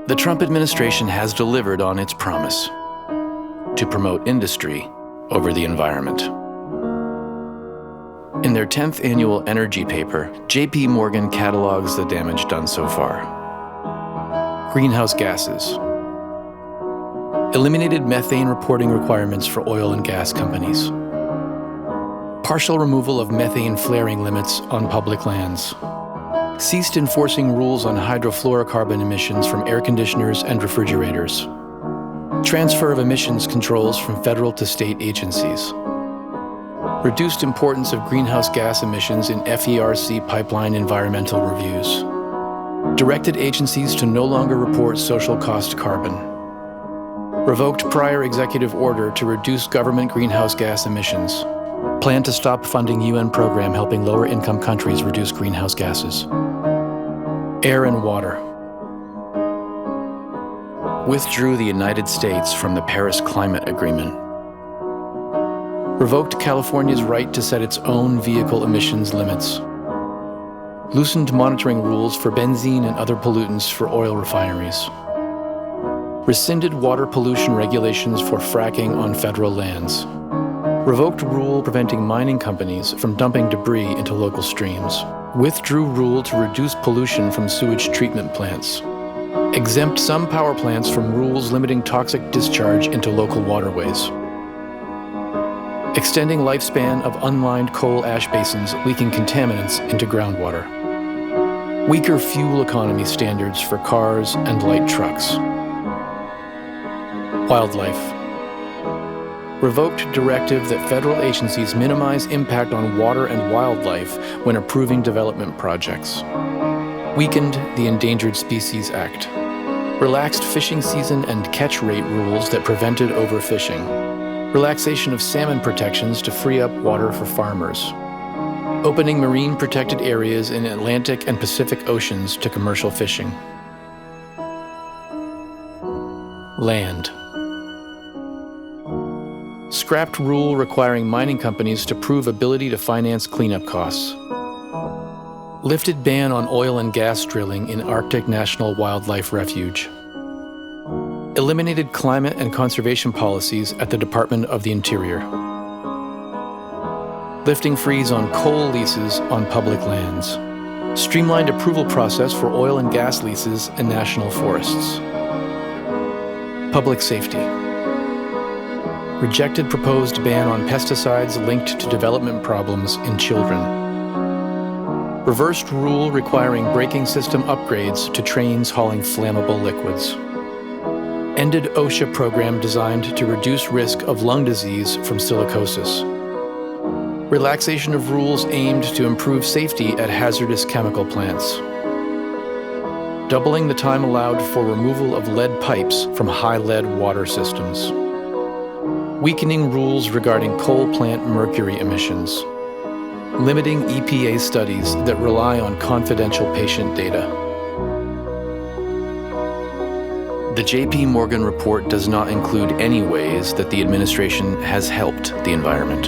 The Trump administration has delivered on its promise to promote industry over the environment. In their 10th annual energy paper, J.P. Morgan catalogs the damage done so far. Greenhouse gases. Eliminated methane reporting requirements for oil and gas companies. Partial removal of methane flaring limits on public lands. Ceased enforcing rules on hydrofluorocarbon emissions from air conditioners and refrigerators. Transfer of emissions controls from federal to state agencies. Reduced importance of greenhouse gas emissions in FERC pipeline environmental reviews. Directed agencies to no longer report social cost carbon. Revoked prior executive order to reduce government greenhouse gas emissions. Plan to stop funding UN program helping lower-income countries reduce greenhouse gases. Air and water. Withdrew the United States from the Paris Climate Agreement. Revoked California's right to set its own vehicle emissions limits. Loosened monitoring rules for benzene and other pollutants for oil refineries. Rescinded water pollution regulations for fracking on federal lands. Revoked rule preventing mining companies from dumping debris into local streams. Withdrew rule to reduce pollution from sewage treatment plants. Exempt some power plants from rules limiting toxic discharge into local waterways. Extending lifespan of unlined coal ash basins leaking contaminants into groundwater. Weaker fuel economy standards for cars and light trucks. Wildlife. Revoked directive that federal agencies minimize impact on water and wildlife when approving development projects. Weakened the Endangered Species Act. Relaxed fishing season and catch rate rules that prevented overfishing. Relaxation of salmon protections to free up water for farmers. Opening marine protected areas in Atlantic and Pacific Oceans to commercial fishing. Land. Scrapped rule requiring mining companies to prove ability to finance cleanup costs. Lifted ban on oil and gas drilling in Arctic National Wildlife Refuge. Eliminated climate and conservation policies at the Department of the Interior. Lifting freeze on coal leases on public lands. Streamlined approval process for oil and gas leases in national forests. Public safety. Rejected proposed ban on pesticides linked to development problems in children. Reversed rule requiring braking system upgrades to trains hauling flammable liquids. Ended OSHA program designed to reduce risk of lung disease from silicosis. Relaxation of rules aimed to improve safety at hazardous chemical plants. Doubling the time allowed for removal of lead pipes from high lead water systems. Weakening rules regarding coal plant mercury emissions. Limiting EPA studies that rely on confidential patient data. The J.P. Morgan report does not include any ways that the administration has helped the environment.